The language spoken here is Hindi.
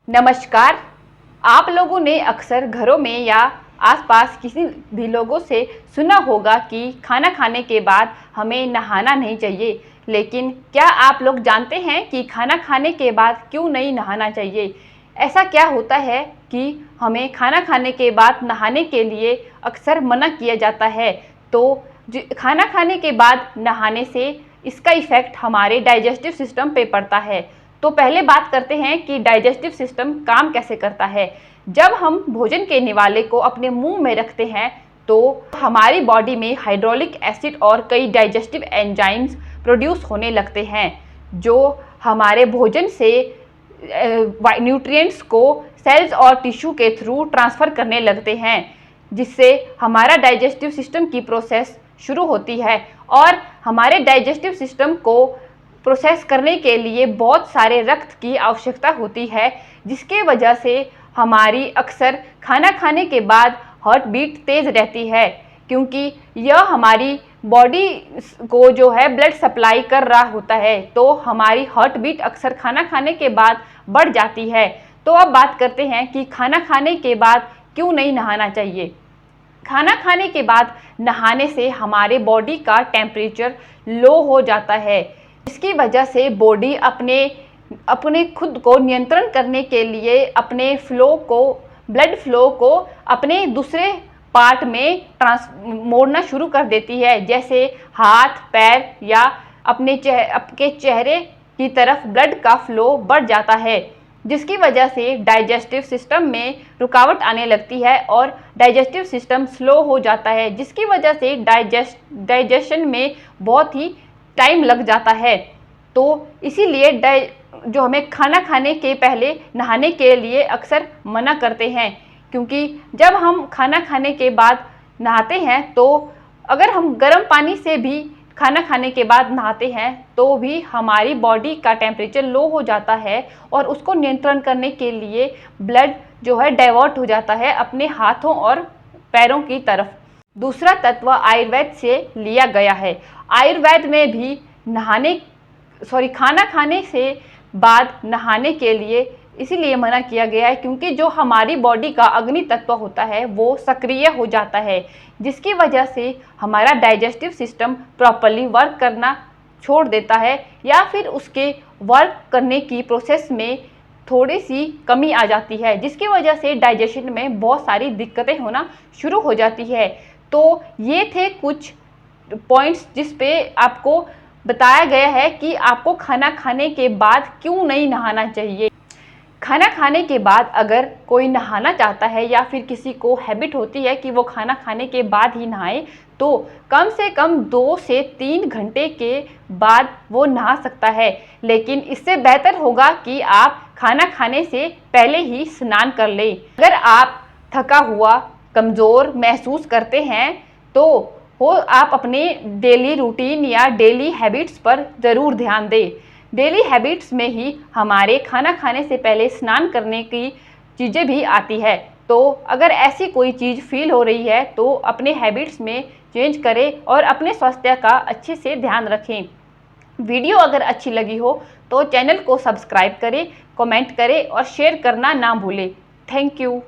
नमस्कार। आप लोगों ने अक्सर घरों में या आसपास किसी भी लोगों से सुना होगा कि खाना खाने के बाद हमें नहाना नहीं चाहिए। लेकिन क्या आप लोग जानते हैं कि खाना खाने के बाद क्यों नहीं नहाना चाहिए? ऐसा क्या होता है कि हमें खाना खाने के बाद नहाने के लिए अक्सर मना किया जाता है? तो खाना खाने के बाद नहाने से इसका इफ़ेक्ट हमारे डाइजेस्टिव सिस्टम पे पड़ता है। तो पहले बात करते हैं कि डाइजेस्टिव सिस्टम काम कैसे करता है। जब हम भोजन के निवाले को अपने मुंह में रखते हैं तो हमारी बॉडी में हाइड्रोलिक एसिड और कई डाइजेस्टिव एंजाइम्स प्रोड्यूस होने लगते हैं, जो हमारे भोजन से न्यूट्रिएंट्स को सेल्स और टिश्यू के थ्रू ट्रांसफ़र करने लगते हैं, जिससे हमारा डाइजेस्टिव सिस्टम की प्रोसेस शुरू होती है। और हमारे डाइजेस्टिव सिस्टम को प्रोसेस करने के लिए बहुत सारे रक्त की आवश्यकता होती है, जिसके वजह से हमारी अक्सर खाना खाने के बाद हार्ट बीट तेज़ रहती है, क्योंकि यह हमारी बॉडी को जो है ब्लड सप्लाई कर रहा होता है। तो हमारी हार्ट बीट अक्सर खाना खाने के बाद बढ़ जाती है। तो अब बात करते हैं कि खाना खाने के बाद क्यों नहीं नहाना चाहिए। खाना खाने के बाद नहाने से हमारे बॉडी का टेम्परेचर लो हो जाता है, इसकी वजह से बॉडी अपने खुद को नियंत्रण करने के लिए अपने ब्लड फ्लो को अपने दूसरे पार्ट में मोड़ना शुरू कर देती है, जैसे हाथ पैर या आपके चेहरे की तरफ ब्लड का फ्लो बढ़ जाता है, जिसकी वजह से डाइजेस्टिव सिस्टम में रुकावट आने लगती है और डाइजेस्टिव सिस्टम स्लो हो जाता है, जिसकी वजह से डाइजेशन में बहुत ही टाइम लग जाता है। तो इसीलिए जो हमें खाना खाने के पहले नहाने के लिए अक्सर मना करते हैं, क्योंकि जब हम खाना खाने के बाद नहाते हैं तो अगर हम गर्म पानी से भी खाना खाने के बाद नहाते हैं तो भी हमारी बॉडी का टेम्परेचर लो हो जाता है और उसको नियंत्रण करने के लिए ब्लड जो है डाइवर्ट हो जाता है अपने हाथों और पैरों की तरफ। दूसरा तत्व आयुर्वेद से लिया गया है। आयुर्वेद में भी खाना खाने से बाद नहाने के लिए इसीलिए मना किया गया है, क्योंकि जो हमारी बॉडी का अग्नि तत्व होता है वो सक्रिय हो जाता है, जिसकी वजह से हमारा डाइजेस्टिव सिस्टम प्रॉपर्ली वर्क करना छोड़ देता है या फिर उसके वर्क करने की प्रोसेस में थोड़ी सी कमी आ जाती है, जिसकी वजह से डाइजेशन में बहुत सारी दिक्कतें होना शुरू हो जाती है। तो ये थे कुछ पॉइंट्स जिस पे आपको बताया गया है कि आपको खाना खाने के बाद क्यों नहीं नहाना चाहिए। खाना खाने के बाद अगर कोई नहाना चाहता है या फिर किसी को हैबिट होती है कि वो खाना खाने के बाद ही नहाए, तो कम से कम 2 से 3 घंटे के बाद वो नहा सकता है। लेकिन इससे बेहतर होगा कि आप खाना खाने से पहले ही स्नान कर लें। अगर आप थका हुआ कमज़ोर महसूस करते हैं तो आप अपने डेली रूटीन या डेली हैबिट्स पर ज़रूर ध्यान दें। डेली हैबिट्स में ही हमारे खाना खाने से पहले स्नान करने की चीज़ें भी आती है। तो अगर ऐसी कोई चीज़ फील हो रही है तो अपने हैबिट्स में चेंज करें और अपने स्वास्थ्य का अच्छे से ध्यान रखें। वीडियो अगर अच्छी लगी हो तो चैनल को सब्सक्राइब करें, कमेंट करें और शेयर करना ना भूलें। Thank you.